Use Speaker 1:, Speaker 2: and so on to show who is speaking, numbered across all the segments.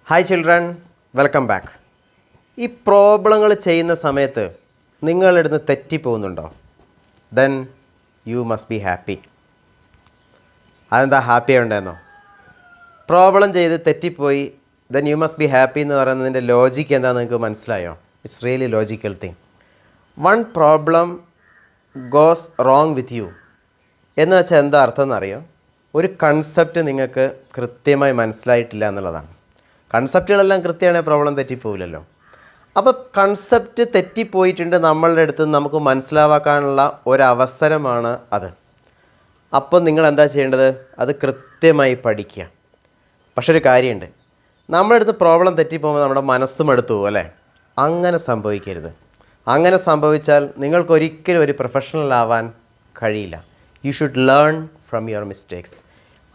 Speaker 1: Hi children, welcome back. ഈ പ്രോബ്ലങ്ങൾ ചെയ്യുന്ന സമയത്ത് നിങ്ങളെടുത്ത് തെറ്റിപ്പോകുന്നുണ്ടോ? Then you must be happy. അതെന്താ ഹാപ്പി ആവേണ്ടതെന്നോ? പ്രോബ്ലം ചെയ്ത് തെറ്റിപ്പോയി, then you must be happy എന്ന് പറയുന്നതിൻ്റെ ലോജിക്ക് എന്താണെന്ന് നിങ്ങൾക്ക് മനസ്സിലായോ? It's really logical thing. One problem goes wrong with you എന്ന് വെച്ചാൽ എന്താ അർത്ഥം എന്നറിയോ? ഒരു കൺസെപ്റ്റ് നിങ്ങൾക്ക് കൃത്യമായി മനസ്സിലായിട്ടില്ല എന്നുള്ളതാണ്. കൺസെപ്റ്റുകളെല്ലാം കൃത്യമാണെങ്കിൽ പ്രോബ്ലം തെറ്റിപ്പോവില്ലല്ലോ. അപ്പോൾ കൺസെപ്റ്റ് തെറ്റിപ്പോയിട്ടുണ്ട് നമ്മളുടെ അടുത്ത് നമുക്ക് മനസ്സിലാക്കാനുള്ള ഒരവസരമാണ് അത്. അപ്പോൾ നിങ്ങൾ എന്താ ചെയ്യേണ്ടത്? അത് കൃത്യമായി പഠിക്കുക. പക്ഷെ ഒരു കാര്യമുണ്ട്, നമ്മുടെ അടുത്ത് പ്രോബ്ലം തെറ്റിപ്പോകുമ്പോൾ നമ്മുടെ മനസ്സും എടുത്തു പോകും അല്ലേ? അങ്ങനെ സംഭവിക്കരുത്. അങ്ങനെ സംഭവിച്ചാൽ നിങ്ങൾക്കൊരിക്കലും ഒരു പ്രൊഫഷണൽ ആവാൻ കഴിയില്ല. You should learn from your mistakes.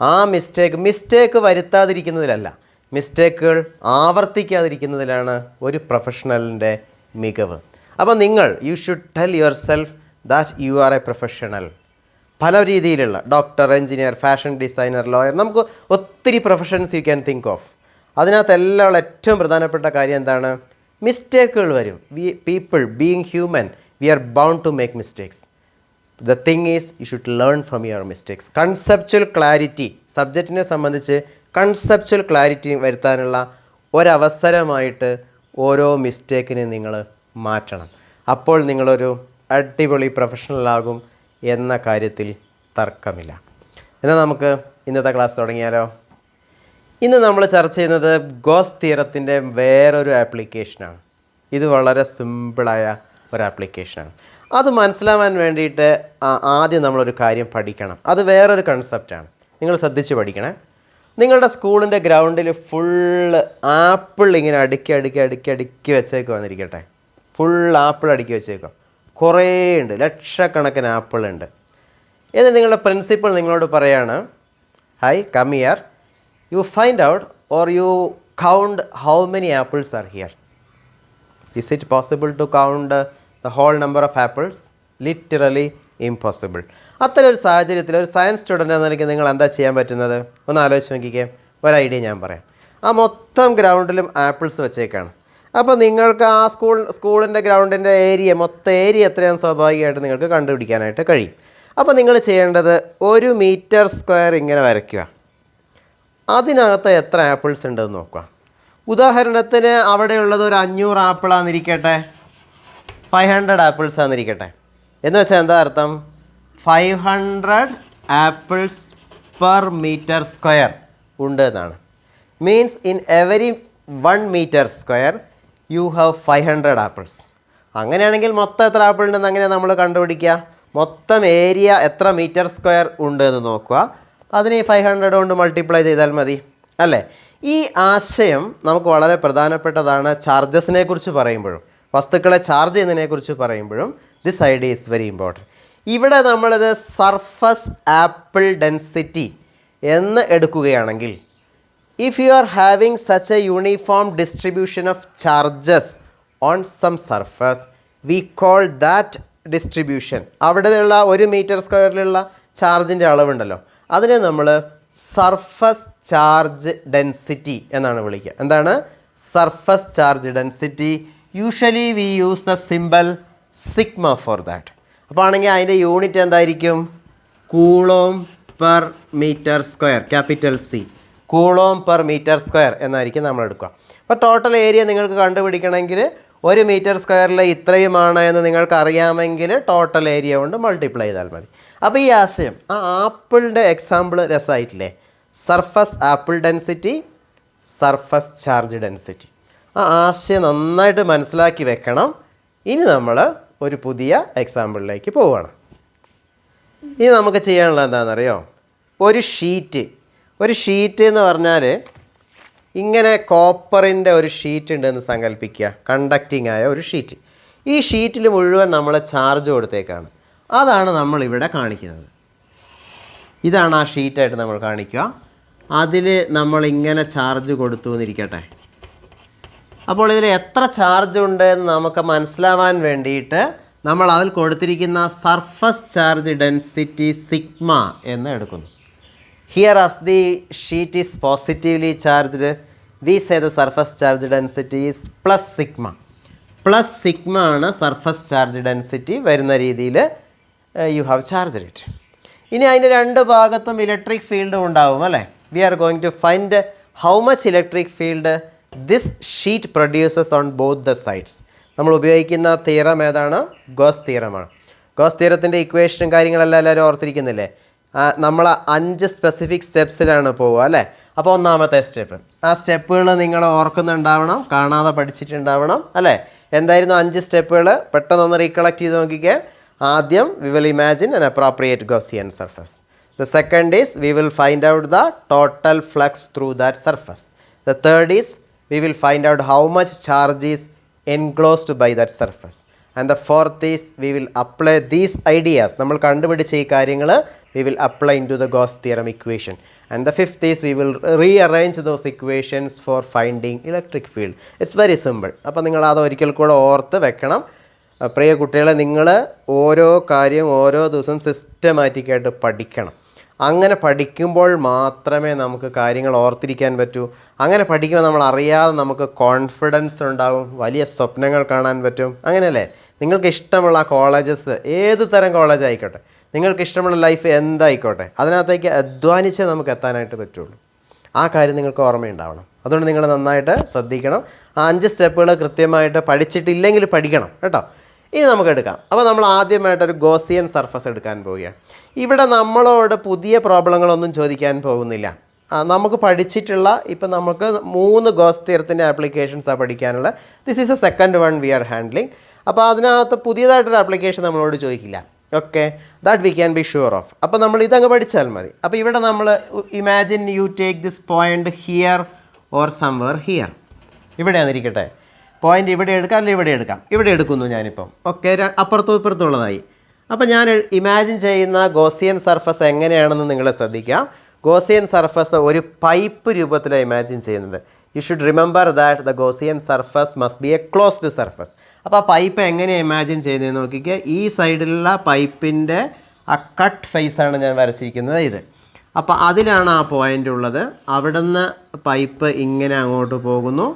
Speaker 1: ആ മിസ്റ്റേക്ക് വരുത്താതിരിക്കുന്നതിലല്ല, മിസ്റ്റേക്കുകൾ ആവർത്തിക്കാതിരിക്കുന്നതിലാണ് ഒരു പ്രൊഫഷണലിൻ്റെ മികവ്. അപ്പോൾ you should tell yourself that you are a professional. പല രീതിയിലുള്ള doctor, engineer, fashion designer, lawyer, നമുക്ക് ഒത്തിരി professions you can think of. അതിനകത്തെല്ലാം ഏറ്റവും പ്രധാനപ്പെട്ട കാര്യം എന്താണ്? മിസ്റ്റേക്കുകൾ വരും. People being human, we are bound to make mistakes. The thing is you should learn from your mistakes. Conceptual clarity, സബ്ജക്റ്റിനെ സംബന്ധിച്ച് കൺസെപ്ച്വൽ ക്ലാരിറ്റി വരുത്താനുള്ള ഒരവസരമായിട്ട് ഓരോ മിസ്റ്റേക്കിനെ നിങ്ങൾ മാറ്റണം. അപ്പോൾ നിങ്ങളൊരു അടിപൊളി പ്രൊഫഷണലാകും എന്ന കാര്യത്തിൽ തർക്കമില്ല. എന്നാൽ നമുക്ക് ഇന്നത്തെ ക്ലാസ് തുടങ്ങിയാലോ? ഇന്ന് നമ്മൾ ചർച്ച ചെയ്യുന്നത് ഗോസ് തിയറത്തിൻ്റെ വേറൊരു ആപ്ലിക്കേഷനാണ്. ഇത് വളരെ സിമ്പിളായ ഒരു ആപ്ലിക്കേഷനാണ്. അത് മനസ്സിലാവാൻ വേണ്ടിയിട്ട് ആദ്യം നമ്മളൊരു കാര്യം പഠിക്കണം. അത് വേറൊരു കൺസെപ്റ്റാണ്. നിങ്ങൾ ശ്രദ്ധിച്ച് പഠിക്കണേ. നിങ്ങളുടെ സ്കൂളിൻ്റെ ഗ്രൗണ്ടിൽ ഫുള്ള് ആപ്പിൾ ഇങ്ങനെ അടുക്കി വെച്ചേക്ക് വന്നിരിക്കട്ടെ. ഫുൾ ആപ്പിൾ അടുക്കി വെച്ചേക്കോ. കുറേ ഉണ്ട്, ലക്ഷക്കണക്കിന് ആപ്പിൾ ഉണ്ട്. എന്നിട്ട് നിങ്ങളുടെ പ്രിൻസിപ്പൾ നിങ്ങളോട് പറയാണ്, hi come here, you find out or you count how many apples are here. Is it possible to count the whole number of apples? Literally impossible. അത്തരം ഒരു സാഹചര്യത്തിൽ ഒരു സയൻസ് സ്റ്റുഡൻ്റ് എന്ന നിലയ്ക്ക് നിങ്ങൾ എന്താ ചെയ്യാൻ പറ്റുന്നത്? ഒന്ന് ആലോചിച്ച് നോക്കിക്കേ. ഒരു ഐഡിയ ഞാൻ പറയാം. ആ മൊത്തം ഗ്രൗണ്ടിലും ആപ്പിൾസ് വെച്ചേക്കാണ്. അപ്പോൾ നിങ്ങൾക്ക് ആ സ്കൂളിൻ്റെ ഗ്രൗണ്ടിൻ്റെ മൊത്തം ഏരിയ എത്രയാണ് സ്വാഭാവികമായിട്ട് നിങ്ങൾക്ക് കണ്ടുപിടിക്കാനായിട്ട് കഴിയും. അപ്പോൾ നിങ്ങൾ ചെയ്യേണ്ടത് 1 മീറ്റർ സ്ക്വയർ ഇങ്ങനെ വരയ്ക്കുക. അതിനകത്ത് എത്ര ആപ്പിൾസ് ഉണ്ടെന്ന് നോക്കുക. ഉദാഹരണത്തിന് അവിടെയുള്ളത് ഒരു 500 ആപ്പിളാണെന്നിരിക്കട്ടെ, 500 ആപ്പിൾസ് ആണെന്നിരിക്കട്ടെ. എന്ന് വെച്ചാൽ എന്താ അർത്ഥം? 500 ആപ്പിൾസ് പെർ മീറ്റർ സ്ക്വയർ ഉണ്ട് എന്നാണ്. Means in every 1 metre square you have 500 apples. അങ്ങനെയാണെങ്കിൽ മൊത്തം എത്ര ആപ്പിൾ ഉണ്ടെന്ന് അങ്ങനെയാണ് നമ്മൾ കണ്ടുപിടിക്കുക. മൊത്തം ഏരിയ എത്ര മീറ്റർ സ്ക്വയർ ഉണ്ട് എന്ന് നോക്കുക. അതിന് 500 കൊണ്ട് മൾട്ടിപ്ലൈ ചെയ്താൽ മതി അല്ലേ? ഈ ആശയം നമുക്ക് വളരെ പ്രധാനപ്പെട്ടതാണ്. ചാർജസിനെ കുറിച്ച് പറയുമ്പോഴും വസ്തുക്കളെ ചാർജ് ചെയ്യുന്നതിനെക്കുറിച്ച് പറയുമ്പോഴും this idea is very important. ഇവിടെ നമ്മളിത് സർഫസ് ആപ്പിൾ ഡെൻസിറ്റി എന്ന് എടുക്കുകയാണെങ്കിൽ, if you are having such a uniform distribution of charges on some surface, we call that distribution, അവിടെയുള്ള 1 മീറ്റർ സ്ക്വയറിലുള്ള ചാർജിൻ്റെ അളവുണ്ടല്ലോ, അതിനെ നമ്മൾ സർഫസ് ചാർജ് ഡെൻസിറ്റി എന്നാണ് വിളിക്കുക. എന്താണ്? Surface charge density. Usually we use the symbol sigma for that. അപ്പോൾ ആണെങ്കിൽ അതിൻ്റെ unit എന്തായിരിക്കും? Coulomb per metre square, capital C. Coulomb per metre square എന്നായിരിക്കും നമ്മൾ എടുക്കുക. അപ്പോൾ ടോട്ടൽ ഏരിയ നിങ്ങൾക്ക് കണ്ടുപിടിക്കണമെങ്കിൽ 1 മീറ്റർ സ്ക്വയറിൽ ഇത്രയുമാണ് എന്ന് നിങ്ങൾക്ക് അറിയാമെങ്കിൽ ടോട്ടൽ ഏരിയ കൊണ്ട് മൾട്ടിപ്ലൈ ചെയ്താൽ മതി. അപ്പോൾ ഈ ആശയം, ആ ആപ്പിളിൻ്റെ എക്സാമ്പിൾ രസമായിട്ടില്ലേ? Surface apple density, surface charge density. ആ ആശയം നന്നായിട്ട് മനസ്സിലാക്കി വെക്കണം. ഇനി നമ്മൾ ഒരു പുതിയ എക്സാമ്പിളിലേക്ക് പോവുകയാണ്. ഇനി നമുക്ക് ചെയ്യാനുള്ളത് എന്താണെന്നറിയോ? ഒരു ഷീറ്റ് എന്ന് പറഞ്ഞാൽ ഇങ്ങനെ കോപ്പറിൻ്റെ ഒരു ഷീറ്റ് ഉണ്ടെന്ന് സങ്കല്പിക്കുക. കണ്ടക്റ്റിംഗ് ആയ ഒരു ഷീറ്റ്. ഈ ഷീറ്റിൽ മുഴുവൻ നമ്മൾ ചാർജ് കൊടുത്തേക്കാണ്. അതാണ് നമ്മളിവിടെ കാണിക്കുന്നത്. ഇതാണ് ആ ഷീറ്റായിട്ട് നമ്മൾ കാണിക്കുക. അതിൽ നമ്മളിങ്ങനെ ചാർജ് കൊടുത്തു എന്നിരിക്കട്ടെ. അപ്പോൾ ഇതിൽ എത്ര ചാർജ് ഉണ്ട് എന്ന് നമുക്ക് മനസ്സിലാവാൻ വേണ്ടിയിട്ട് നമ്മൾ അതിൽ കൊടുത്തിരിക്കുന്ന സർഫസ് ചാർജ് ഡെൻസിറ്റി സിഗ്മ എന്ന് എടുക്കുന്നു. Here as the sheet is positively charged, we say the surface charge density is plus sigma. Plus sigma ആണ് സർഫസ് ചാർജ് ഡെൻസിറ്റി വരുന്ന രീതിയിൽ യു ഹാവ് ചാർജ് ഇറ്റ്. ഇനി അതിൻ്റെ രണ്ട് ഭാഗത്തും ഇലക്ട്രിക് ഫീൽഡും ഉണ്ടാവും അല്ലേ. We are going to find how much electric field this sheet produces on both the sides. നമ്മൾ ഉപയോഗിക്കുന്ന തിയറം ഏതാണ്? ഗോസ് തിയറമാണ്. ഗോസ് തിയറത്തിൻ്റെ ഇക്വേഷനും കാര്യങ്ങളെല്ലാം എല്ലാവരും ഓർത്തിരിക്കുന്നില്ലേ? നമ്മൾ 5 സ്പെസിഫിക് സ്റ്റെപ്സിലാണ് പോവുക അല്ലേ. അപ്പോൾ ഒന്നാമത്തെ സ്റ്റെപ്പ്, ആ സ്റ്റെപ്പുകൾ നിങ്ങൾ ഓർക്കുന്നുണ്ടാവണം, കാണാതെ പഠിച്ചിട്ടുണ്ടാവണം അല്ലേ. എന്തായിരുന്നു 5 സ്റ്റെപ്പുകൾ? പെട്ടെന്നൊന്ന് റീകളക്ട് ചെയ്ത് നോക്കിക്കേ. ആദ്യം we will imagine an appropriate Gaussian surface. The second is we will find out the total flux through that surface. The third is we will find out how much charge is enclosed by that surface. And the fourth is we will apply these ideas. നമ്മൾ കണ്ടുപിടിച്ച ഈ കാര്യങ്ങൾ we will apply into the Gauss theorem equation. And the fifth is we will rearrange those equations for finding electric field. It's very simple. അപ്പോൾ നിങ്ങൾ അത് ഒരിക്കൽ കൂടെ ഓർത്ത് വെക്കണം. പ്രിയ കുട്ടികളെ, നിങ്ങൾ ഓരോ കാര്യം ഓരോ ദിവസം സിസ്റ്റമാറ്റിക്കായിട്ട് പഠിക്കണം. അങ്ങനെ പഠിക്കുമ്പോൾ മാത്രമേ നമുക്ക് കാര്യങ്ങൾ ഓർത്തിരിക്കാൻ പറ്റൂ. അങ്ങനെ പഠിക്കുമ്പോൾ നമ്മൾ അറിയാതെ നമുക്ക് കോൺഫിഡൻസ് ഉണ്ടാകും, വലിയ സ്വപ്നങ്ങൾ കാണാൻ പറ്റും. അങ്ങനെയല്ലേ? നിങ്ങൾക്ക് ഇഷ്ടമുള്ള കോളേജസ്, ഏത് തരം കോളേജ് ആയിക്കോട്ടെ, നിങ്ങൾക്ക് ഇഷ്ടമുള്ള ലൈഫ് എന്തായിക്കോട്ടെ, അതിനകത്തേക്ക് അധ്വാനിച്ചേ നമുക്ക് എത്താനായിട്ട് പറ്റുള്ളൂ. ആ കാര്യം നിങ്ങൾക്ക് ഓർമ്മയുണ്ടാവണം. അതുകൊണ്ട് നിങ്ങൾ നന്നായിട്ട് ശ്രദ്ധിക്കണം. ആ 5 സ്റ്റെപ്പുകൾ കൃത്യമായിട്ട് പഠിച്ചിട്ടില്ലെങ്കിൽ പഠിക്കണം കേട്ടോ. ഇനി നമുക്ക് എടുക്കാം. അപ്പോൾ നമ്മൾ ആദ്യമായിട്ടൊരു ഗോസിയൻ സർഫസ് എടുക്കാൻ പോവുകയാണ്. ഇവിടെ നമ്മളോട് പുതിയ പ്രോബ്ലങ്ങളൊന്നും ചോദിക്കാൻ പോകുന്നില്ല. നമുക്ക് പഠിച്ചിട്ടുള്ള, ഇപ്പം നമുക്ക് 3 ഗോസ് തിയറത്തിൻ്റെ ആപ്ലിക്കേഷൻസാണ് പഠിക്കാനുള്ള. This is a second one we are handling. അപ്പോൾ അതിനകത്ത് പുതിയതായിട്ടൊരു ആപ്ലിക്കേഷൻ നമ്മളോട് ചോദിക്കില്ല. Okay, that we can be sure of. അപ്പോൾ നമ്മൾ ഇതങ്ങ് പഠിച്ചാൽ മതി. അപ്പോൾ ഇവിടെ നമ്മൾ imagine you take this point here or somewhere here. ഇവിടെയാണിരിക്കട്ടെ. പോയിൻ്റ് ഇവിടെ എടുക്കാം അല്ലെങ്കിൽ ഇവിടെ എടുക്കാം. ഇവിടെ എടുക്കുന്നു ഞാനിപ്പം. ഓക്കെ, അപ്പുറത്തും ഇപ്പുറത്തുള്ളതായി. അപ്പോൾ ഞാൻ ഇമാജിൻ ചെയ്യുന്ന ഗോസിയൻ സർഫസ് എങ്ങനെയാണെന്ന് നിങ്ങൾ ശ്രദ്ധിക്കാം. ഗോസിയൻ സർഫസ് ഒരു പൈപ്പ് രൂപത്തിലാണ് ഇമാജിൻ ചെയ്യുന്നത്. You should remember that the Gaussian surface must be A closed surface. അപ്പോൾ ആ പൈപ്പ് എങ്ങനെയാണ് ഇമാജിൻ ചെയ്യുന്നത് നോക്കിക്കുക. ഈ സൈഡിലുള്ള പൈപ്പിൻ്റെ ആ കട്ട് ഫേസാണ് ഞാൻ വരച്ചിരിക്കുന്നത് ഇത്. അപ്പോൾ അതിലാണ് ആ പോയിൻ്റ് ഉള്ളത്. അവിടുന്ന് പൈപ്പ് ഇങ്ങനെ അങ്ങോട്ട് പോകുന്നു.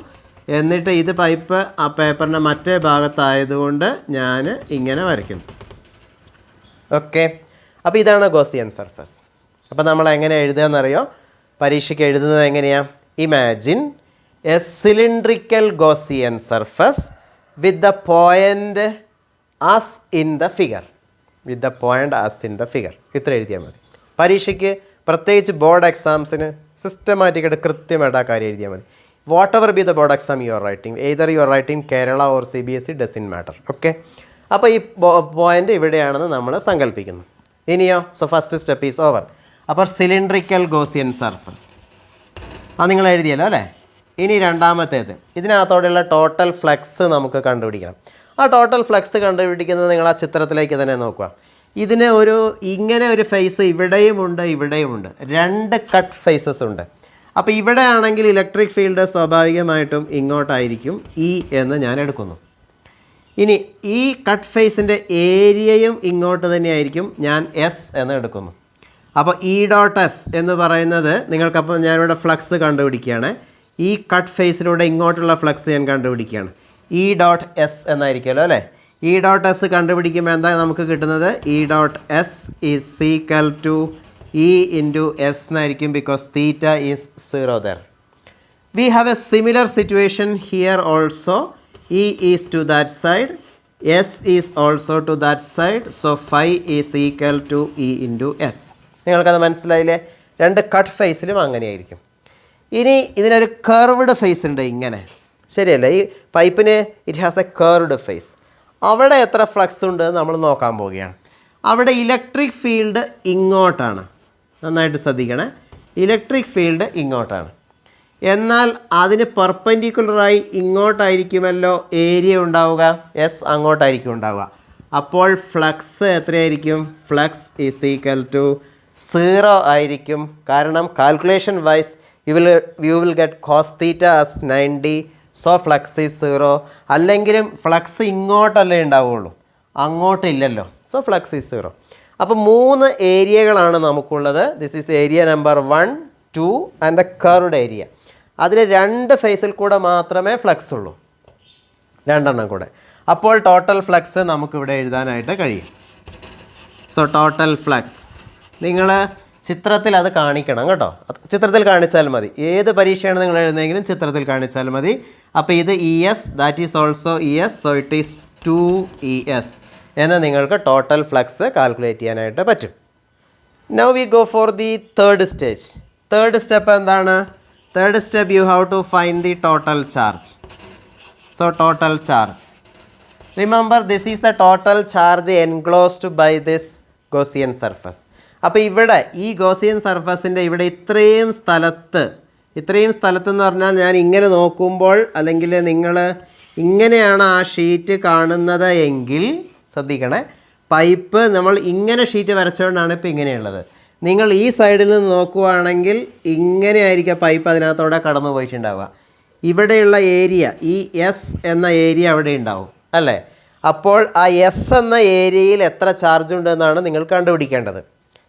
Speaker 1: എന്നിട്ട് ഇത് പൈപ്പ് ആ പേപ്പറിൻ്റെ മറ്റേ ഭാഗത്തായതുകൊണ്ട് ഞാൻ ഇങ്ങനെ വരയ്ക്കുന്നു. ഓക്കെ, അപ്പോൾ ഇതാണ് ഗോസിയൻ സർഫസ്. അപ്പോൾ നമ്മൾ എങ്ങനെ എഴുതുകയെന്നറിയോ? പരീക്ഷയ്ക്ക് എഴുതുന്നത് എങ്ങനെയാണ്? Imagine A cylindrical Gaussian surface with the point as in the figure. With the point as in the figure. ഇത്ര എഴുതിയാൽ മതി. പരീക്ഷയ്ക്ക് പ്രത്യേകിച്ച് ബോർഡ് എക്സാംസിന് സിസ്റ്റമാറ്റിക്കായിട്ട് കൃത്യമായിട്ട് ആ കാര്യം എഴുതിയാൽ മതി. whatever be the board exam you are writing, either you are writing Kerala or CBSE, doesn't matter. Okay, അപ്പോൾ ഈ പോയിൻ്റ് ഇവിടെയാണെന്ന് നമ്മൾ സങ്കല്പിക്കുന്നു. ഇനിയോ? So first step is over. അപ്പോൾ സിലിണ്ട്രിക്കൽ ഗോസിയൻ സർഫസ് അത് നിങ്ങൾ എഴുതിയല്ലോ അല്ലേ. ഇനി രണ്ടാമത്തേത്, ഇതിനകത്തോടെയുള്ള ടോട്ടൽ ഫ്ലക്സ് നമുക്ക് കണ്ടുപിടിക്കണം. ആ ടോട്ടൽ ഫ്ലക്സ് കണ്ടുപിടിക്കുന്നത് നിങ്ങൾ ആ ചിത്രത്തിലേക്ക് തന്നെ നോക്കുക. ഇതിന് ഇങ്ങനെ ഒരു ഫേസ് ഇവിടെയുമുണ്ട്, ഇവിടെയുമുണ്ട്. 2 കട്ട് ഫേസസ് ഉണ്ട്. അപ്പോൾ ഇവിടെ ആണെങ്കിൽ ഇലക്ട്രിക് ഫീൽഡ് സ്വാഭാവികമായിട്ടും ഇങ്ങോട്ടായിരിക്കും, ഇ എന്ന് ഞാൻ എടുക്കുന്നു. ഇനി ഈ കട്ട് ഫേസിൻ്റെ ഏരിയയും ഇങ്ങോട്ട് തന്നെയായിരിക്കും, ഞാൻ എസ് എന്ന് എടുക്കുന്നു. അപ്പോൾ ഇ ഡോട്ട് എസ് എന്ന് പറയുന്നത് നിങ്ങൾക്കപ്പോൾ ഞാനിവിടെ ഫ്ലക്സ് കണ്ടുപിടിക്കുകയാണ്. ഈ കട്ട് ഫേസിലൂടെ ഇങ്ങോട്ടുള്ള ഫ്ലക്സ് ഞാൻ കണ്ടുപിടിക്കുകയാണ്. ഇ ഡോട്ട് എസ് എന്നായിരിക്കുമല്ലോ അല്ലേ. ഇ ഡോട്ട് എസ് കണ്ടുപിടിക്കുമ്പോൾ എന്താ നമുക്ക് കിട്ടുന്നത്? E dot S is equal to E into S എന്നായിരിക്കും, because theta is 0 there. We have a similar situation here also. E is to that side, S is also to that side, so phi is equal to E into S. നിങ്ങൾക്കത് മനസ്സിലായില്ലേ? 2 cut ഫേസിലും അങ്ങനെയായിരിക്കും. ഇനി ഇതിനൊരു curved face ഉണ്ട് ഇങ്ങനെ, ശരിയല്ലേ? ഈ പൈപ്പിന് it has a curved face. അവിടെ എത്ര ഫ്ലക്സ് ഉണ്ട് നമ്മൾ നോക്കാൻ പോവുകയാണ്. അവിടെ ഇലക്ട്രിക് ഫീൽഡ് ഇങ്ങോട്ടാണ്. നന്നായിട്ട് ശ്രദ്ധിക്കണേ, ഇലക്ട്രിക് ഫീൽഡ് ഇങ്ങോട്ടാണ്. എന്നാൽ അതിന് പെർപെൻഡിക്കുലറായി ഇങ്ങോട്ടായിരിക്കുമല്ലോ ഏരിയ ഉണ്ടാവുക, എസ് അങ്ങോട്ടായിരിക്കും ഉണ്ടാവുക. അപ്പോൾ ഫ്ലക്സ് എത്രയായിരിക്കും? ഫ്ലക്സ് ഈസ് ഈക്വൽ ടു 0 ആയിരിക്കും. കാരണം calculation wise you will get cos theta as 90, so flux is 0. അല്ലെങ്കിലും ഫ്ലക്സ് ഇങ്ങോട്ടല്ലേ ഉണ്ടാവുകയുള്ളൂ, അങ്ങോട്ടില്ലല്ലോ, സോ ഫ്ലക്സ് ഈസ് 0. അപ്പോൾ 3 ഏരിയകളാണ് നമുക്കുള്ളത്. This is area number 1, 2 and the curved area. അതിൽ 2 ഫേസിൽ കൂടെ മാത്രമേ ഫ്ലക്സ് ഉള്ളൂ, 2 എണ്ണം കൂടെ. അപ്പോൾ ടോട്ടൽ ഫ്ലക്സ് നമുക്കിവിടെ എഴുതാനായിട്ട് കഴിയും. സോ ടോട്ടൽ ഫ്ലക്സ് നിങ്ങൾ ചിത്രത്തിൽ അത് കാണിക്കണം കേട്ടോ, ചിത്രത്തിൽ കാണിച്ചാൽ മതി. ഏത് പരീക്ഷയാണ് നിങ്ങൾ എഴുതുന്നതെങ്കിലും ചിത്രത്തിൽ കാണിച്ചാൽ മതി. അപ്പോൾ ഇത് ES, that is also ES, so it is 2ES എന്ന് നിങ്ങൾക്ക് ടോട്ടൽ ഫ്ലക്സ് കാൽക്കുലേറ്റ് ചെയ്യാനായിട്ട് പറ്റും. Now we go for the third stage. Third step എന്താണ്? Third step you have to find the total charge. So total charge, remember this is the total charge enclosed by this Gaussian surface. അപ്പോൾ ഇവിടെ ഈ Gaussian സർഫസിൻ്റെ ഇവിടെ ഇത്രയും സ്ഥലത്ത് എന്ന് പറഞ്ഞാൽ ഞാൻ ഇങ്ങനെ നോക്കുമ്പോൾ, അല്ലെങ്കിൽ നിങ്ങൾ ഇങ്ങനെയാണ് ആ ഷീറ്റ് കാണുന്നത് എങ്കിൽ ശ്രദ്ധിക്കണേ, പൈപ്പ് നമ്മൾ ഇങ്ങനെ ഷീറ്റ് വരച്ചുകൊണ്ടാണ് ഇപ്പോൾ ഇങ്ങനെയുള്ളത്. നിങ്ങൾ ഈ സൈഡിൽ നിന്ന് നോക്കുകയാണെങ്കിൽ ഇങ്ങനെ ആയിരിക്കും പൈപ്പ് അതിനകത്തോടെ കടന്നു പോയിട്ടുണ്ടാവുക. ഇവിടെയുള്ള ഏരിയ, ഈ എസ് എന്ന ഏരിയ അവിടെ ഉണ്ടാവും അല്ലേ? അപ്പോൾ ആ എസ് എന്ന ഏരിയയിൽ എത്ര ചാർജ് ഉണ്ടെന്നാണ് നിങ്ങൾ കണ്ടുപിടിക്കേണ്ടത്.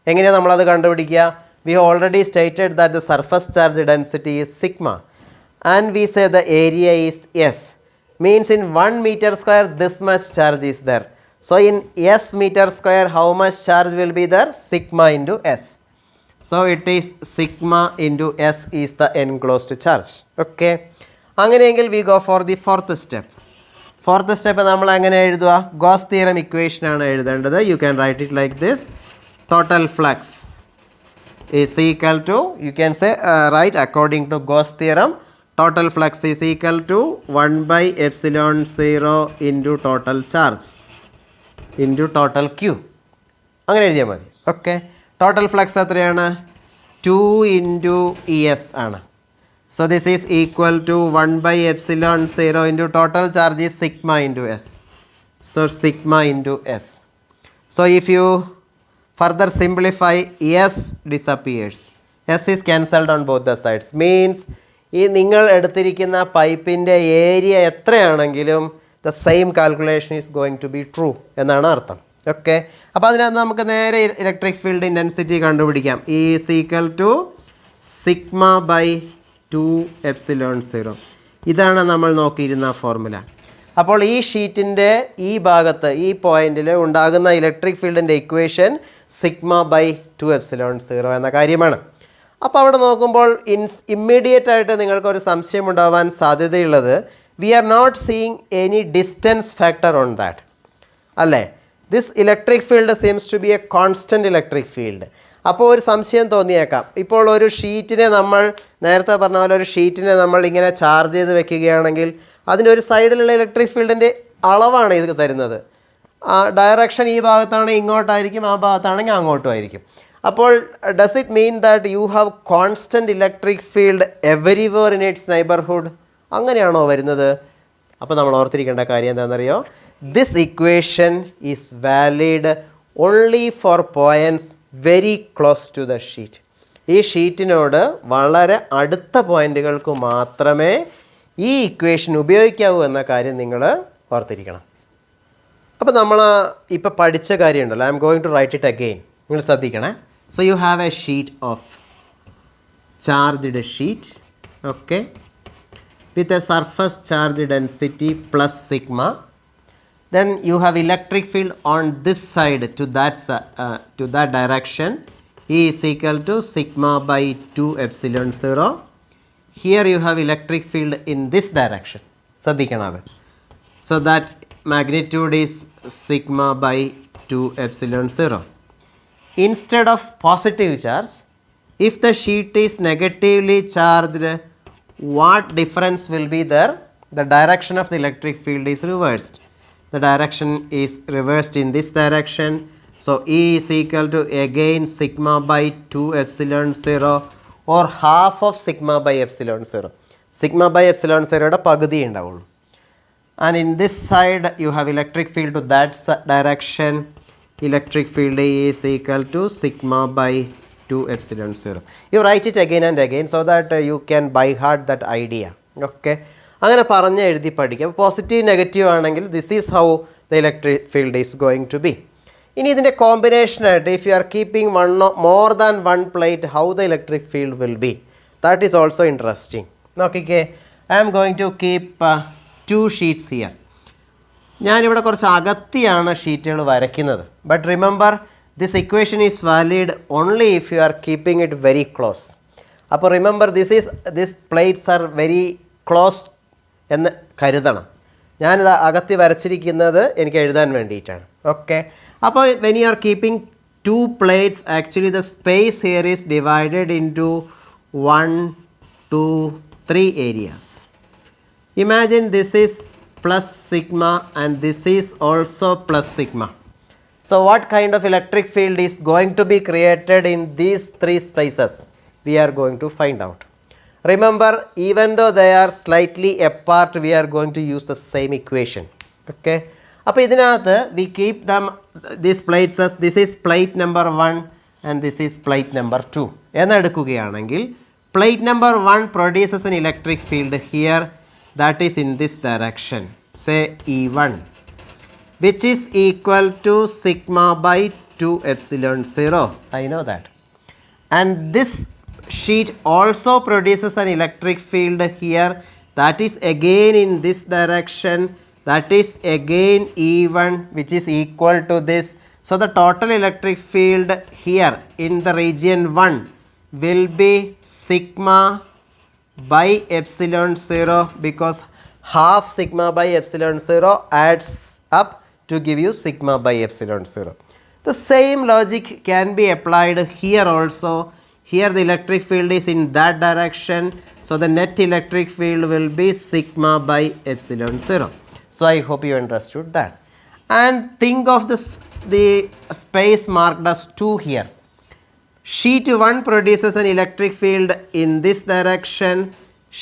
Speaker 1: എങ്ങനെയാണ് നമ്മളത് കണ്ടുപിടിക്കുക? We already stated that the surface charge density is sigma and we say the area is S. Means in 1 meter square this much charge is there. So in S meter square how much charge will be there? Sigma into S. So it is sigma into S is the enclosed charge. Okay. അങ്ങനെയെങ്കിൽ we go for the fourth step. Fourth step നമ്മൾ എങ്ങനെ എഴുതുക? Goes theorem equation ആണ് എഴുതേണ്ടത്. You can write it like this. Total flux is equal to, you can say right according to Gauss theorem, total flux is equal to 1 by epsilon 0 into total charge into total Q. അങ്ങനെ എഴുതിയാൽ മതി. Okay, total flux എത്രയാണ്? 2 into ES ആണ്. So this is equal to 1 by epsilon 0 into total charge is sigma into S. So sigma into S. So if you further simplify, S disappears. S is cancelled on both the sides. Means ഈ നിങ്ങൾ എടുത്തിരിക്കുന്ന പൈപ്പിൻ്റെ area എത്രയാണെങ്കിലും the same calculation is going to be true എന്നാണ് അർത്ഥം. Okay, അപ്പോൾ അതിനകത്ത് നമുക്ക് നേരെ ഇലക്ട്രിക് ഫീൽഡ് ഇൻറ്റൻസിറ്റി കണ്ടുപിടിക്കാം. E is equal to sigma by 2 epsilon 0. ഇതാണ് നമ്മൾ നോക്കിയിരുന്ന ഫോർമുല. അപ്പോൾ ഈ ഷീറ്റിൻ്റെ ഈ ഭാഗത്ത് ഈ പോയിന്റിൽ ഉണ്ടാകുന്ന ഇലക്ട്രിക് ഫീൽഡിൻ്റെ ഇക്വേഷൻ സിഗ്മ ബൈ 2 epsilon 0 എന്ന കാര്യമാണ്. അപ്പോൾ അവിടെ നോക്കുമ്പോൾ ഇമ്മീഡിയറ്റ് ആയിട്ട് നിങ്ങൾക്കൊരു സംശയം ഉണ്ടാവാൻ സാധ്യതയുള്ളത്, we are not seeing any distance factor on that അല്ലേ? This electric field seems to be a constant electric field. അപ്പോൾ ഒരു സംശയം തോന്നിയേക്കാം, ഇപ്പോൾ ഒരു ഷീറ്റിനെ നമ്മൾ നേരത്തെ പറഞ്ഞ പോലെ ഒരു ഷീറ്റിനെ നമ്മൾ ഇങ്ങനെ ചാർജ് ചെയ്ത് വെക്കുകയാണെങ്കിൽ അതിൻ്റെ ഒരു സൈഡിലുള്ള ഇലക്ട്രിക് ഫീൽഡിൻ്റെ അളവാണ് ഇത് തരുന്നത്. ഡയറക്ഷൻ ഈ ഭാഗത്താണെങ്കിൽ ഇങ്ങോട്ടായിരിക്കും, ആ ഭാഗത്താണെങ്കിൽ അങ്ങോട്ടും ആയിരിക്കും. അപ്പോൾ does it mean that you have constant electric field everywhere in its neighbourhood? അങ്ങനെയാണോ വരുന്നത്? അപ്പോൾ നമ്മൾ ഓർത്തിരിക്കേണ്ട കാര്യം എന്താണെന്നറിയോ? This equation is valid only for points very close to the sheet. ഈ ഷീറ്റിനോട് വളരെ അടുത്ത പോയിൻറ്റുകൾക്ക് മാത്രമേ ഈ ഇക്വേഷൻ ഉപയോഗിക്കാവൂ എന്ന കാര്യം നിങ്ങൾ ഓർത്തിരിക്കണം. അപ്പോൾ നമ്മൾ ഇപ്പോൾ പഠിച്ച കാര്യമുണ്ടല്ലോ, I'm going to write it again. നിങ്ങൾ ശ്രദ്ധിക്കണേ. So you have a sheet of charged sheet, okay, with a surface charge density plus sigma. Then you have electric field on this side to that direction. E is equal to sigma by 2 epsilon 0. Here you have electric field in this direction. ശ്രദ്ധിക്കണം. So that magnitude is sigma by 2 epsilon 0. Instead of positive charge, if the sheet is negatively charged, what difference will be there? The direction of the electric field is reversed. The direction is reversed in this direction. So E is equal to again sigma by 2 epsilon 0 or half of sigma by epsilon 0. Sigma by epsilon 0 പകുതി ഉണ്ടാവുള്ളൂ. And in this side you have electric field to that direction. Electric field is equal to sigma by 2 epsilon 0. You write it again and again so that you can by heart that idea. Okay. അങ്ങനെ പറഞ്ഞ് എഴുതി പഠിക്കുക. Positive negative ആണെങ്കിൽ this is how the electric field is going to be. ഇനി ഇതിൻ്റെ കോമ്പിനേഷനായിട്ട് if you are keeping more than one plate, how the electric field will be, that is also interesting. നോക്കിക്കേ, I am going to keep 2 sheets here. ഞാനിവിടെ കുറച്ച് അകത്തിയാണ് ഷീറ്റുകൾ വരയ്ക്കുന്നത്. But remember this equation is valid only if you are keeping it very close. അപ്പോൾ remember this plates are very close എന്ന് കരുതണം. ഞാനിത് അകത്തി വരച്ചിരിക്കുന്നത് എനിക്ക് എഴുതാൻ വേണ്ടിയിട്ടാണ്. ഓക്കെ, അപ്പോൾ when you are keeping 2 plates, actually the space here is divided into 1, 2, 3 areas. Imagine this is plus sigma and this is also plus sigma. So what kind of electric field is going to be created in these 3 spaces? We are going to find out. Remember, even though they are slightly apart, we are going to use the same equation. Okay. അപ്പോൾ ഇതിനകത്ത് we keep them these plates as this is plate number 1 and this is plate number 2 എന്നെടുക്കുകയാണെങ്കിൽ plate number 1 produces an electric field here that is in this direction, say E1, which is equal to sigma by 2 epsilon 0. I know that. And this sheet also produces an electric field here that is again in this direction, that is again E1, which is equal to this. So the total electric field here in the region 1 will be sigma by epsilon 0, because half sigma by epsilon 0 adds up to give you sigma by epsilon 0. The same logic can be applied here also. Here the electric field is in that direction, so the net electric field will be sigma by epsilon 0. So I hope you understood that. And think of the space marked as 2 here. Sheet 1 produces an electric field in this direction.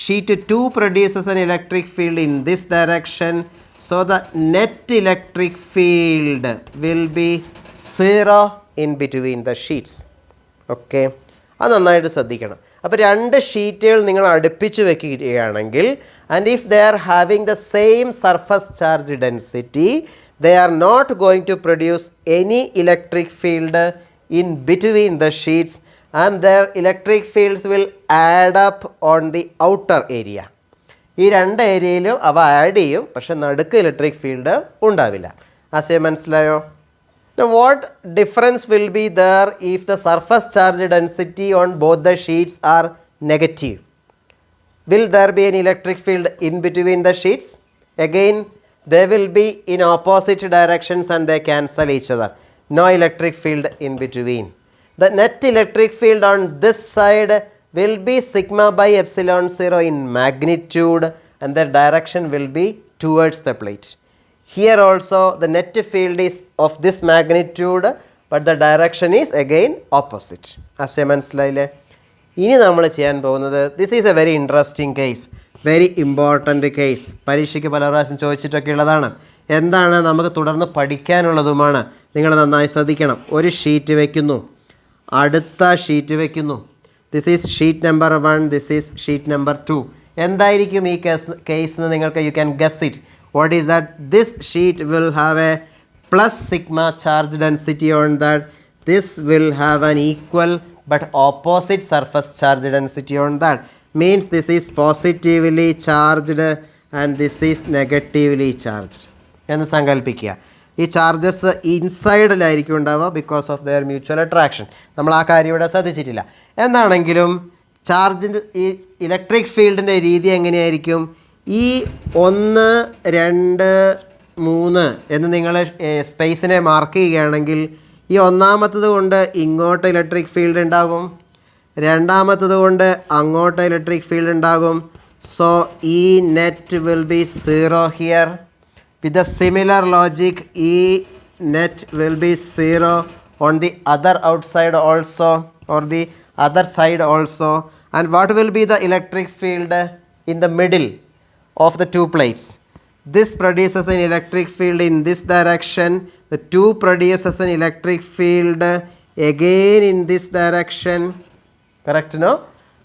Speaker 1: Sheet 2 produces an electric field in this direction. So the net electric field will be 0 in between the sheets. Okay. അത് നന്നായിട്ട് ശ്രദ്ധിക്കണം. അപ്പോൾ 2 ഷീറ്റുകൾ നിങ്ങൾ അടുപ്പിച്ച് വെക്കുകയാണെങ്കിൽ, and if they are having the same surface charge density, they are not going to produce any electric field in between the sheets, and their electric fields will add up on the outer area. ഈ 2 ഏരിയയിലും അവ add ചെയ്യും, പക്ഷെ നടുക്ക് electric field ഉണ്ടാവില്ല. ആശയം മനസ്സിലായോ? Now what difference will be there if the surface charge density on both the sheets are negative? Will there be an electric field in between the sheets? Again, they will be in opposite directions and they cancel each other. No electric field in between. The net electric field on this side will be sigma by epsilon 0 in magnitude, and their direction will be towards the plate. Here also the net field is of this magnitude, but the direction is again opposite. ആശയം മനസ്സിലായില്ലേ? ഇനി നമ്മൾ ചെയ്യാൻ പോകുന്നത്, this is A very interesting case, very important case. പരീക്ഷയ്ക്ക് പല പ്രാവശ്യം ചോദിച്ചിട്ടൊക്കെ ഉള്ളതാണ്. എന്താണ് നമുക്ക് തുടർന്ന് പഠിക്കാനുള്ളതുമാണ്. നിങ്ങൾ നന്നായി ശ്രദ്ധിക്കണം. ഒരു ഷീറ്റ് വയ്ക്കുന്നു, അടുത്ത ഷീറ്റ് വയ്ക്കുന്നു. This is sheet number 1, this is sheet number 2. എന്തായിരിക്കും ഈ കേസ് നിങ്ങൾക്ക് you can guess it. What is that? This sheet will have a plus sigma charge density on that. This will have an equal but opposite surface charge density on that. Means this is positively charged and this is negatively charged. എന്ന് സങ്കല്പിക്കുക. ഈ charges ഇൻസൈഡിലായിരിക്കും ഉണ്ടാവുക because of their mutual attraction. നമ്മൾ ആ കാര്യം ഇവിടെ ശ്രദ്ധിച്ചിട്ടില്ല. എന്താണെങ്കിലും ചാർജിൻ്റെ ഈ ഇലക്ട്രിക് ഫീൽഡിൻ്റെ രീതി എങ്ങനെയായിരിക്കും? ഈ 1, 2, 3 എന്ന് നിങ്ങൾ സ്പേസിനെ മാർക്ക് ചെയ്യുകയാണെങ്കിൽ, ഈ ഒന്നാമത്തത് കൊണ്ട് ഇങ്ങോട്ട് ഇലക്ട്രിക് ഫീൽഡ് ഉണ്ടാകും, രണ്ടാമത്തത് കൊണ്ട് അങ്ങോട്ട് ഇലക്ട്രിക് ഫീൽഡ് ഉണ്ടാകും. സോ ഈ net will be 0 here. With a similar logic, ഈ net will be 0 on the other outside also, or the other side also. And what will be the electric field in the middle of the 2 plates? This produces an electric field in this direction. The 2 produces an electric field again in this direction. Correct, no?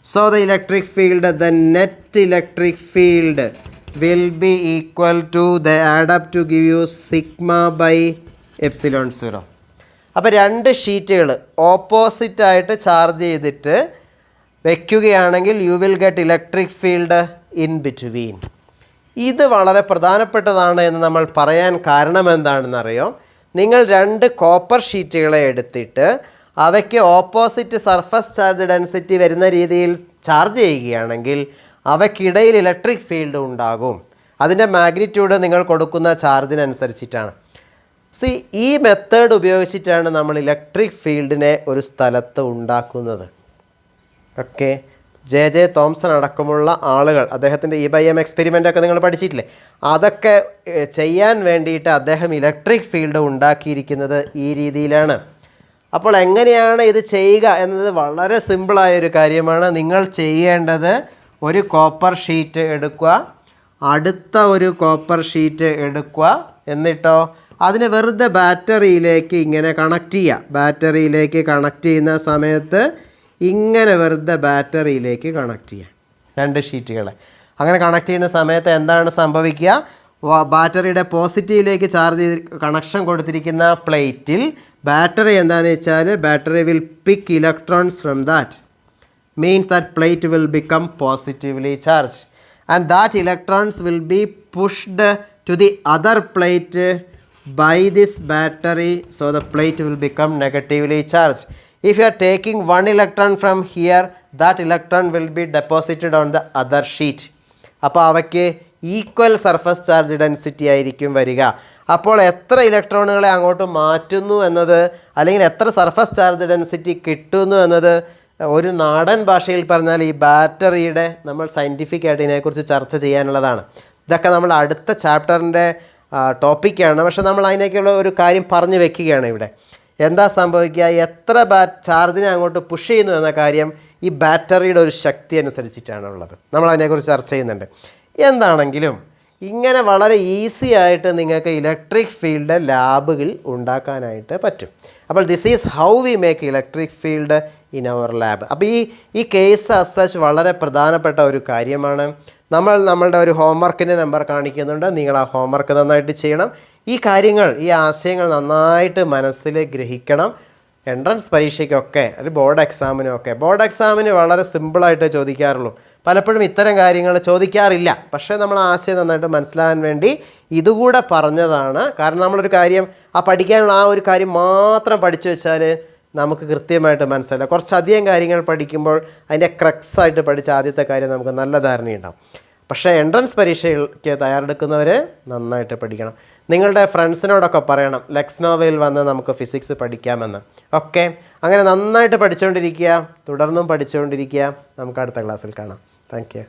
Speaker 1: So the electric field, the net electric field will be equal to, they add up to give you sigma by epsilon 0. അപ്പോൾ 2 ഷീറ്റുകൾ ഓപ്പോസിറ്റായിട്ട് charge ചെയ്തിട്ട് വയ്ക്കുകയാണെങ്കിൽ U will get electric field in between. ഇത് വളരെ പ്രധാനപ്പെട്ടതാണ് എന്ന് നമ്മൾ പറയാൻ കാരണം എന്താണെന്നറിയോ? നിങ്ങൾ 2 കോപ്പർ ഷീറ്റുകളെ എടുത്തിട്ട് അവയ്ക്ക് ഓപ്പോസിറ്റ് സർഫസ് ചാർജ് ഡെൻസിറ്റി വരുന്ന രീതിയിൽ ചാർജ് ചെയ്യുകയാണെങ്കിൽ അവയ്ക്കിടയിൽ ഇലക്ട്രിക് ഫീൽഡ് ഉണ്ടാകും. അതിൻ്റെ മാഗ്നിറ്റ്യൂഡ് നിങ്ങൾ കൊടുക്കുന്ന ചാർജിനനുസരിച്ചിട്ടാണ്. ഈ മെത്തേഡ് ഉപയോഗിച്ചിട്ടാണ് നമ്മൾ ഇലക്ട്രിക് ഫീൽഡിനെ ഒരു സ്ഥലത്ത് ഉണ്ടാക്കുന്നത്. ഓക്കെ, ജെ തോംസൺ അടക്കമുള്ള ആളുകൾ, അദ്ദേഹത്തിൻ്റെ E/M എക്സ്പെരിമെൻ്റൊക്കെ നിങ്ങൾ പഠിച്ചിട്ടില്ലേ? അതൊക്കെ ചെയ്യാൻ വേണ്ടിയിട്ട് അദ്ദേഹം ഇലക്ട്രിക് ഫീൽഡ് ഉണ്ടാക്കിയിരിക്കുന്നത് ഈ രീതിയിലാണ്. അപ്പോൾ എങ്ങനെയാണ് ഇത് ചെയ്യുക എന്നത് വളരെ സിമ്പിളായൊരു കാര്യമാണ്. നിങ്ങൾ ചെയ്യേണ്ടത് ഒരു കോപ്പർ ഷീറ്റ് എടുക്കുക, അടുത്ത ഒരു കോപ്പർ ഷീറ്റ് എടുക്കുക, എന്നിട്ടോ അതിനെ വെറുതെ ബാറ്ററിയിലേക്ക് ഇങ്ങനെ കണക്ട് ചെയ്യുക. ബാറ്ററിയിലേക്ക് കണക്ട് ചെയ്യുന്ന സമയത്ത് ഇങ്ങനെ വെറുതെ ബാറ്ററിയിലേക്ക് കണക്ട് ചെയ്യുക 2 ഷീറ്റുകളെ. അങ്ങനെ കണക്ട് ചെയ്യുന്ന സമയത്ത് എന്താണ് സംഭവിക്കുക? ബാറ്ററിയുടെ പോസിറ്റീവിലേക്ക് ചാർജ് ചെയ്ത് കണക്ഷൻ കൊടുത്തിരിക്കുന്ന പ്ലേറ്റിൽ ബാറ്ററി എന്താണെന്ന് വെച്ചാൽ battery will pick electrons from that, means that plate will become positively charge and that electrons will be pushed to the other plate by this battery, so the plate will become negatively charged. If you are taking 1 electron from here, that electron will be deposited on the other sheet. അപ്പോൾ അവയ്ക്ക് equal surface charge density ആയിരിക്കും വരിക. അപ്പോൾ എത്ര ഇലക്ട്രോണുകളെ അങ്ങോട്ട് മാറ്റുന്നു എന്നത്, അല്ലെങ്കിൽ എത്ര സർഫസ് ചാർജ് ഡെൻസിറ്റി കിട്ടുന്നു എന്നത് ഒരു നാടൻ ഭാഷയിൽ പറഞ്ഞാൽ ഈ ബാറ്ററിയുടെ നമ്മൾ സയൻറ്റിഫിക് ആയിട്ട് ഇതിനെക്കുറിച്ച് ചർച്ച ചെയ്യാനുള്ളതാണ്. ഇതൊക്കെ നമ്മൾ അടുത്ത ചാപ്റ്ററിൻ്റെ ടോപ്പിക്കാണ്. പക്ഷെ നമ്മൾ അതിനേക്കുള്ള ഒരു കാര്യം പറഞ്ഞു വെക്കുകയാണ് ഇവിടെ. എന്താ സംഭവിക്കുക? എത്ര ചാർജിനെ അങ്ങോട്ട് പുഷ് ചെയ്യുന്നു എന്ന കാര്യം ഈ ബാറ്ററിയുടെ ഒരു ശക്തി അനുസരിച്ചിട്ടാണുള്ളത്. നമ്മൾ അതിനെക്കുറിച്ച് ചർച്ച ചെയ്യുന്നുണ്ട്. എന്താണെങ്കിലും ഇങ്ങനെ വളരെ ഈസി ആയിട്ട് നിങ്ങൾക്ക് ഇലക്ട്രിക് ഫീൽഡ് ലാബുകൾ ഉണ്ടാക്കാനായിട്ട് പറ്റും. അപ്പോൾ this is how we make electric field in our lab. അപ്പോൾ ഈ കേസ് as such വളരെ പ്രധാനപ്പെട്ട ഒരു കാര്യമാണ്. നമ്മളുടെ ഒരു ഹോംവർക്കിൻ്റെ നമ്പർ കാണിക്കുന്നുണ്ട്. നിങ്ങൾ ആ ഹോംവർക്ക് നന്നായിട്ട് ചെയ്യണം. ഈ കാര്യങ്ങൾ, ഈ ആശയങ്ങൾ നന്നായിട്ട് മനസ്സിൽ ഗ്രഹിക്കണം. എൻട്രൻസ് പരീക്ഷയ്ക്കൊക്കെ, ഒരു ബോർഡ് എക്സാമിനൊക്കെ, ബോർഡ് എക്സാമിന് വളരെ സിമ്പിളായിട്ട് ചോദിക്കാറുള്ളൂ. പലപ്പോഴും ഇത്തരം കാര്യങ്ങൾ ചോദിക്കാറില്ല. പക്ഷേ നമ്മൾ ആശയം നന്നായിട്ട് മനസ്സിലാകാൻ വേണ്ടി ഇതുകൂടെ പറഞ്ഞതാണ്. കാരണം നമ്മളൊരു കാര്യം പഠിക്കാനുള്ള ആ ഒരു കാര്യം മാത്രം പഠിച്ചു വെച്ചാൽ നമുക്ക് കൃത്യമായിട്ട് മനസ്സിലാവില്ല. കുറച്ചധികം കാര്യങ്ങൾ പഠിക്കുമ്പോൾ അതിൻ്റെ ക്രക്സായിട്ട് പഠിച്ച ആദ്യത്തെ കാര്യം നമുക്ക് നല്ല ധാരണയുണ്ടാവും. പക്ഷേ എൻട്രൻസ് പരീക്ഷയ്ക്ക് തയ്യാറെടുക്കുന്നവർ നന്നായിട്ട് പഠിക്കണം. നിങ്ങളുടെ ഫ്രണ്ട്സിനോടൊക്കെ പറയണം ലക്നോവയിൽ വന്ന് നമുക്ക് ഫിസിക്സ് പഠിക്കാമെന്ന്. ഓക്കെ, അങ്ങനെ നന്നായിട്ട് പഠിച്ചുകൊണ്ടിരിക്കുക, തുടർന്നും പഠിച്ചുകൊണ്ടിരിക്കുക. നമുക്ക് അടുത്ത ക്ലാസ്സിൽ കാണാം. Thank you.